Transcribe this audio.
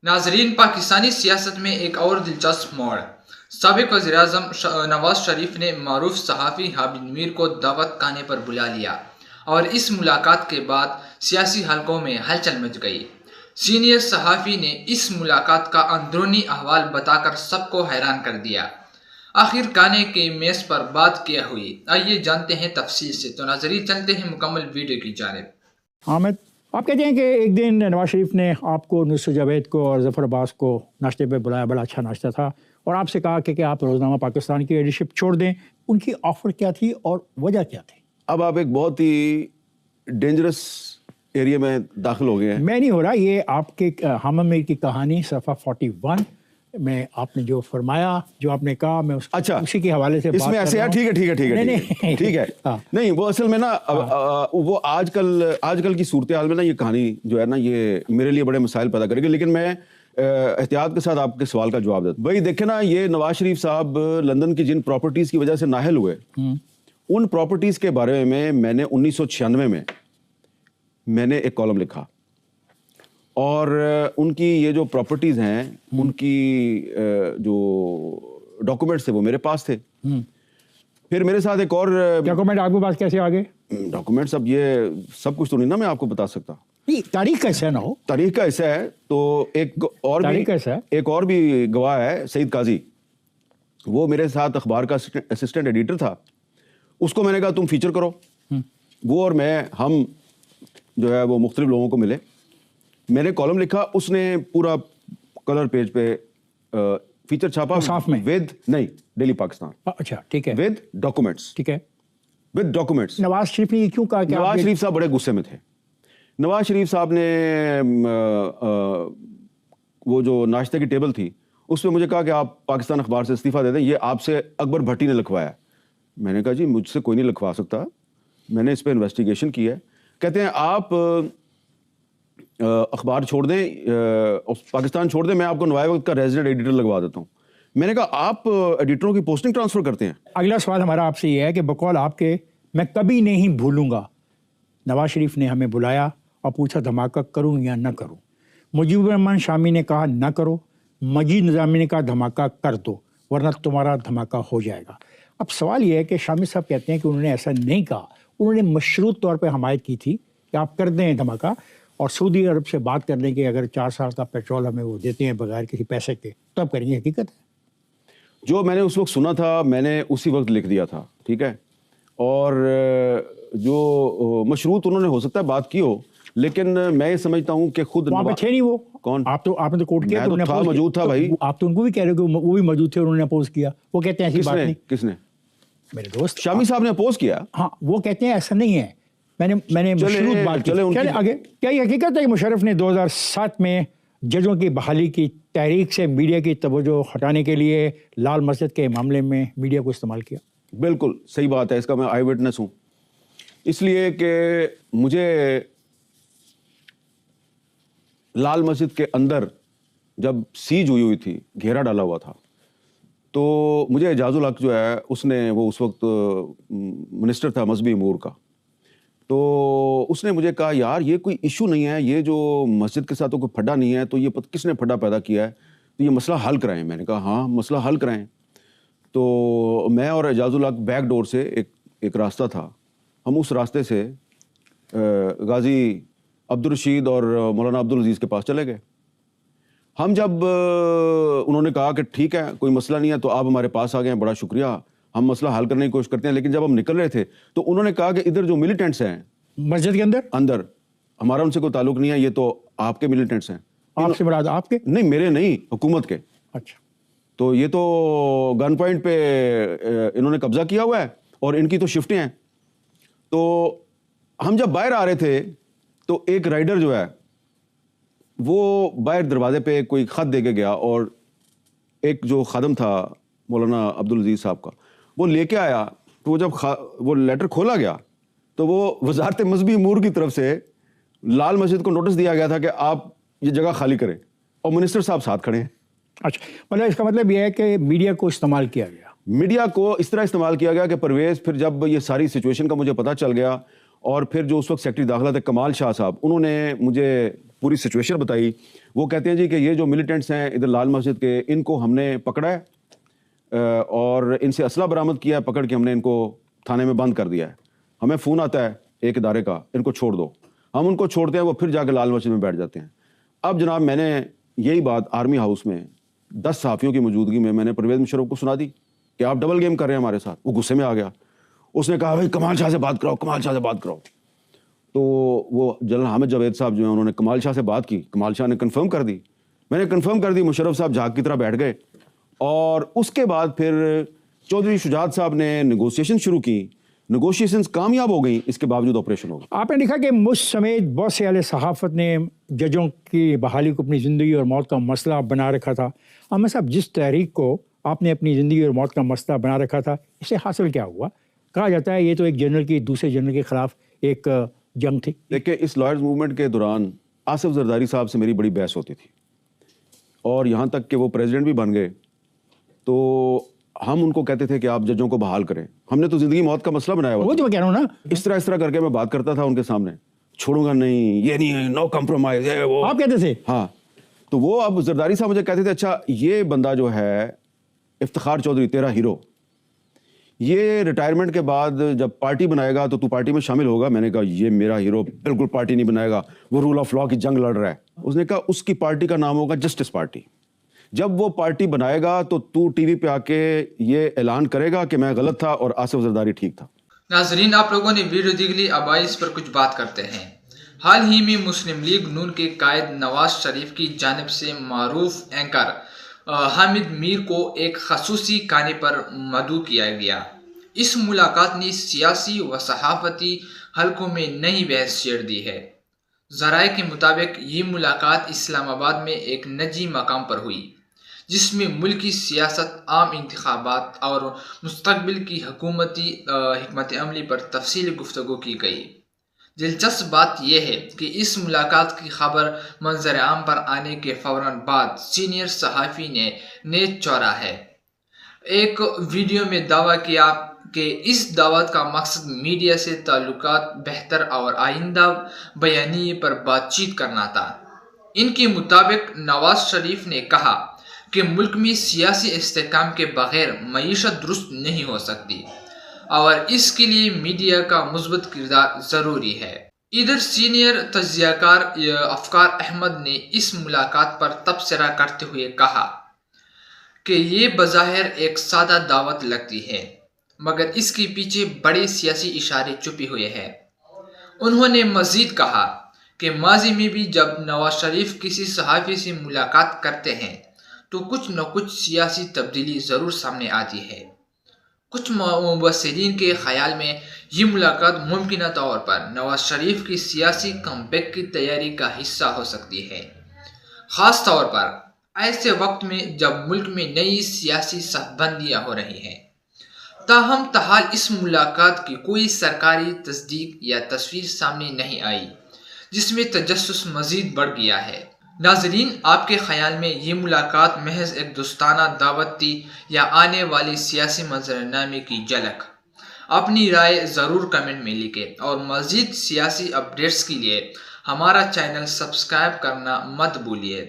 ناظرین، پاکستانی سیاست میں ایک اور دلچسپ موڑ۔ سابق وزیر اعظم نواز شریف نے معروف صحافی عابد منیر کو دعوت خانے پر بلا لیا اور اس ملاقات کے بعد سیاسی حلقوں میں ہلچل مچ گئی۔ سینئر صحافی نے اس ملاقات کا اندرونی احوال بتا کر سب کو حیران کر دیا۔ آخر کھانے کے میز پر بات کیا ہوئی، آئیے جانتے ہیں تفصیل سے۔ تو ناظرین چلتے ہیں مکمل ویڈیو کی جانب۔ حامد، آپ کہتے ہیں کہ ایک دن نواز شریف نے آپ کو، نصر جاوید کو اور ظفر عباس کو ناشتے پہ بلایا، بڑا اچھا ناشتہ تھا، اور آپ سے کہا کہ آپ روزنامہ پاکستان کی لیڈرشپ چھوڑ دیں۔ ان کی آفر کیا تھی اور وجہ کیا تھی؟ اب آپ ایک بہت ہی ڈینجرس ایریا میں داخل ہو گئے ہیں۔ میں نہیں ہو رہا، یہ آپ کے حامد میر کی کہانی صفحہ 41 میں آپ نے جو فرمایا، جو آپ نے کہا، میں اچھا، اسی کے حوالے سے اس میں ایسے ہے، ٹھیک ہے نہیں، وہ اصل میں نا وہ آج کل کی صورتحال میں نا یہ کہانی جو ہے نا یہ میرے لیے بڑے مسائل پیدا کرے گی، لیکن میں احتیاط کے ساتھ آپ کے سوال کا جواب دیتا ہوں۔ بھائی دیکھیں نا، یہ نواز شریف صاحب لندن کی جن پراپرٹیز کی وجہ سے نااہل ہوئے، ان پراپرٹیز کے بارے میں نے 1996 میں نے ایک کالم لکھا، اور ان کی یہ جو پراپرٹیز ہیں ان کی جو ڈاکومنٹس تھے وہ میرے پاس تھے۔ پھر میرے ساتھ ایک اور ڈاکومنٹ آپ کے پاس کیسے آ گئے؟ ڈاکومنٹس، اب یہ سب کچھ تو نہیں نا میں آپ کو بتا سکتا، تاریخ کا حصہ نہ ہو، تاریخ کا حصہ ہے۔ تو ایک اور بھی گواہ ہے، سعید قاضی، وہ میرے ساتھ اخبار کا اسسٹنٹ ایڈیٹر تھا۔ اس کو میں نے کہا تم فیچر کرو۔ وہ اور ہم جو ہے وہ مختلف لوگوں کو ملے، میں نے کالم لکھا، اس نے پورا کلر پیج پہ فیچر چھاپا، نہیں، ڈیلی پاکستان، اچھا ٹھیک ہے، ود ڈاکومنٹس، ٹھیک ہے، ود ڈاکومنٹس۔ نواز شریف نے یہ کیوں کہا کہ نواز شریف صاحب بڑے غصے میں تھے۔ نواز شریف صاحب نے وہ جو ناشتے کی ٹیبل تھی اس پہ مجھے کہا کہ آپ پاکستان اخبار سے استعفیٰ دے دیں، یہ آپ سے اکبر بھٹی نے لکھوایا۔ میں نے کہا جی مجھ سے کوئی نہیں لکھوا سکتا، میں نے اس پہ انویسٹیگیشن کی ہے۔ کہتے ہیں آپ اخبار چھوڑ دیں، پاکستان چھوڑ دیں، میں آپ کو نوائے وقت کا ریزیڈنٹ ایڈیٹر لگوا دیتا ہوں۔ میں نے کہا آپ ایڈیٹروں کی پوسٹنگ ٹرانسفر کرتے ہیں؟ اگلا سوال ہمارا آپ سے یہ ہے کہ بقول آپ کے، میں کبھی نہیں بھولوں گا، نواز شریف نے ہمیں بلایا اور پوچھا دھماکہ کروں یا نہ کروں۔ مجیب الرحمان شامی نے کہا نہ کرو، مجید نظامی نے کہا دھماکہ کر دو ورنہ تمہارا دھماکہ ہو جائے گا۔ اب سوال یہ ہے کہ شامی صاحب کہتے ہیں کہ انہوں نے ایسا نہیں کہا، انہوں نے مشروط طور پہ حمایت کی تھی کہ آپ کر دیں دھماکہ، اور سعودی عرب سے بات کر لیں کہ اگر 4 سال کا پیٹرول ہمیں وہ دیتے ہیں بغیر کسی پیسے کے تو اب کریں گے۔ حقیقت ہے جو میں نے اس وقت سنا تھا میں نے اسی وقت لکھ دیا تھا، ٹھیک ہے، اور جو مشروط انہوں نے ہو سکتا ہے بات کی ہو، لیکن میں یہ سمجھتا ہوں کہ خود وہاں پہ تھے نہیں وہ، کون؟ آپ نے تو کوٹ کیا، موجود تھا بھائی، آپ تو ان کو بھی کہہ رہے ہو کہ وہ بھی موجود تھے، انہوں نے اپوز کیا۔ وہ کہتے ہیں ایسی بات نہیں۔ کس نے؟ میرے دوست شامی صاحب نے اپوز کیا۔ ہاں، وہ کہتے ہیں ایسا نہیں ہے، میں نے مشروط بات کی۔ چلے آگے، کیا یہ حقیقت ہے کہ مشرف نے 2007 میں ججوں کی بحالی کی تحریک سے میڈیا کی توجہ ہٹانے کے لیے لال مسجد کے معاملے میں میڈیا کو استعمال کیا؟ بالکل صحیح بات ہے، اس کا میں آئی وٹنس ہوں، اس لیے کہ مجھے لال مسجد کے اندر جب سیج ہوئی تھی، گھیرا ڈالا ہوا تھا، تو مجھے اعجاز الحق جو ہے اس نے، وہ اس وقت منسٹر تھا مذہبی امور کا، تو اس نے مجھے کہا یار یہ کوئی ایشو نہیں ہے، یہ جو مسجد کے ساتھ کوئی پھڈا نہیں ہے، تو یہ کس نے پھڈا پیدا کیا ہے، تو یہ مسئلہ حل کرائیں۔ میں نے کہا ہاں مسئلہ حل کرائیں۔ تو میں اور اعجاز الحق بیک ڈور سے ایک راستہ تھا، ہم اس راستے سے غازی عبدالرشید اور مولانا عبدالعزیز کے پاس چلے گئے۔ ہم جب انہوں نے کہا کہ ٹھیک ہے کوئی مسئلہ نہیں ہے تو آپ ہمارے پاس آ گئے ہیں، بڑا شکریہ، ہم مسئلہ حل کرنے کی کوشش کرتے ہیں، لیکن جب ہم نکل رہے تھے تو انہوں نے کہا کہ ادھر جو ملیٹنٹس ہیں مسجد کے اندر ہمارا ان سے کوئی تعلق نہیں ہے، یہ تو آپ کے ملیٹنٹس ہیں۔ آپ سے مراد آپ کے؟ نہیں، میرے نہیں، حکومت کے۔ اچھا، تو یہ تو گن پوائنٹ پہ انہوں نے قبضہ کیا ہوا ہے اور ان کی تو شفٹیں ہیں۔ تو ہم جب باہر آ رہے تھے تو ایک رائڈر جو ہے وہ باہر دروازے پہ کوئی خط دے کے گیا، اور ایک جو خادم تھا مولانا عبدالعزیز صاحب کا، وہ لے کے آیا، تو وہ جب وہ لیٹر کھولا گیا تو وہ وزارت مذہبی امور کی طرف سے لال مسجد کو نوٹس دیا گیا تھا کہ آپ یہ جگہ خالی کریں، اور منسٹر صاحب ساتھ کھڑے ہیں۔ اچھا، مطلب اس کا مطلب یہ ہے کہ میڈیا کو استعمال کیا گیا، میڈیا کو اس طرح استعمال کیا گیا کہ پرویز، پھر جب یہ ساری سچویشن کا مجھے پتہ چل گیا اور پھر جو اس وقت سیکرٹری داخلہ تھے کمال شاہ صاحب, انہوں نے مجھے پوری سچویشن بتائی. وہ کہتے ہیں جی کہ یہ جو ملیٹنٹس ہیں ادھر لال مسجد کے, ان کو ہم نے پکڑا ہے اور ان سے اسلحہ برآمد کیا ہے, پکڑ کے ہم نے ان کو تھانے میں بند کر دیا ہے. ہمیں فون آتا ہے ایک ادارے کا, ان کو چھوڑ دو. ہم ان کو چھوڑتے ہیں, وہ پھر جا کے لال مسجد میں بیٹھ جاتے ہیں. اب جناب میں نے یہی بات آرمی ہاؤس میں 10 صحافیوں کی موجودگی میں نے پرویز مشرف کو سنا دی کہ آپ ڈبل گیم کر رہے ہیں ہمارے ساتھ. وہ غصے میں آ گیا, اس نے کہا بھائی کمال شاہ سے بات کراؤ, کمال شاہ سے بات کراؤ. تو وہ جنرل حامد جاوید صاحب جو ہیں انہوں نے کمال شاہ سے بات کی, کمال شاہ نے کنفرم کر دی, میں نے کنفرم کر دی. مشرف صاحب جھاگ کی طرح بیٹھ گئے اور اس کے بعد پھر چودھری شجاعت صاحب نے نیگوسیشن شروع کی. نیگوشیشنز کامیاب ہو گئیں, اس کے باوجود آپریشن ہو گیا. آپ نے دیکھا کہ مجھ سمیت بہت سے اہل صحافت نے ججوں کی بحالی کو اپنی زندگی اور موت کا مسئلہ بنا رکھا تھا. عامر صاحب, جس تحریک کو آپ نے اپنی زندگی اور موت کا مسئلہ بنا رکھا تھا, اس سے حاصل کیا ہوا؟ کہا جاتا ہے یہ تو ایک جنرل کی دوسرے جنرل کے خلاف ایک جنگ تھی. دیکھیں, اس لائرز موومنٹ کے دوران آصف زرداری صاحب سے میری بڑی بحث ہوتی تھی, اور یہاں تک کہ وہ پریزیڈنٹ بھی بن گئے تو ہم ان کو کہتے تھے کہ آپ ججوں کو بحال کریں. ہم نے تو زندگی موت کا مسئلہ بنایا ہوا وہ تو میں کہہ رہا ہوں نا, اس طرح کر کے میں بات کرتا تھا ان کے سامنے, چھوڑوں گا نہیں, یہ نہیں ہے, نو کمپرومائز ہے وہ, آپ کہتے تھے. ہاں. تو وہ اب زرداری صاحب مجھے کہتے تھے اچھا یہ بندہ جو ہے افتخار چودھری تیرا ہیرو, یہ ریٹائرمنٹ کے بعد جب پارٹی بنائے گا تو پارٹی میں شامل ہوگا. میں نے کہا یہ میرا ہیرو بالکل پارٹی نہیں بنائے گا, وہ رول آف لاء کی جنگ لڑ رہا ہے. اس نے کہا اس کی پارٹی کا نام ہوگا جسٹس پارٹی. جب وہ پارٹی بنائے گا تو ٹی وی پہ آ کے یہ اعلان کرے گا کہ میں غلط تھا اور آصف زرداری ٹھیک تھا. ناظرین, آپ لوگوں نے ویڈیو دیکھ لی, اب آئیے اس پر کچھ بات کرتے ہیں. حال ہی میں مسلم لیگ نون کے قائد نواز شریف کی جانب سے معروف اینکر حامد میر کو ایک خصوصی کہانی پر مدعو کیا گیا. اس ملاقات نے سیاسی و صحافتی حلقوں میں نئی بحث چھیڑ دی ہے. ذرائع کے مطابق یہ ملاقات اسلام آباد میں ایک نجی مقام پر ہوئی, جس میں ملکی سیاست, عام انتخابات اور مستقبل کی حکومتی حکمت عملی پر تفصیلی گفتگو کی گئی. دلچسپ بات یہ ہے کہ اس ملاقات کی خبر منظر عام پر آنے کے فوراً بعد سینئر صحافی نے نیت چوڑا ہے. ایک ویڈیو میں دعویٰ کیا کہ اس دعوت کا مقصد میڈیا سے تعلقات بہتر اور آئندہ بیانیے پر بات چیت کرنا تھا. ان کے مطابق نواز شریف نے کہا کہ ملک میں سیاسی استحکام کے بغیر معیشت درست نہیں ہو سکتی اور اس کے لیے میڈیا کا مثبت کردار ضروری ہے. ادھر سینئر تجزیہ کار افکار احمد نے اس ملاقات پر تبصرہ کرتے ہوئے کہا کہ یہ بظاہر ایک سادہ دعوت لگتی ہے, مگر اس کے پیچھے بڑے سیاسی اشارے چھپے ہوئے ہیں. انہوں نے مزید کہا کہ ماضی میں بھی جب نواز شریف کسی صحافی سے ملاقات کرتے ہیں تو کچھ نہ کچھ سیاسی تبدیلی ضرور سامنے آتی ہے. کچھ مبصرین کے خیال میں یہ ملاقات ممکنہ طور پر نواز شریف کی سیاسی کم بیک کی تیاری کا حصہ ہو سکتی ہے, خاص طور پر ایسے وقت میں جب ملک میں نئی سیاسی صف بندیاں ہو رہی ہیں. تاہم تاحال اس ملاقات کی کوئی سرکاری تصدیق یا تصویر سامنے نہیں آئی, جس میں تجسس مزید بڑھ گیا ہے. ناظرین, آپ کے خیال میں یہ ملاقات محض ایک دوستانہ دعوت تھی یا آنے والی سیاسی منظرنامے کی جھلک؟ اپنی رائے ضرور کمنٹ میں لکھیں اور مزید سیاسی اپڈیٹس کے لیے ہمارا چینل سبسکرائب کرنا مت بھولیے.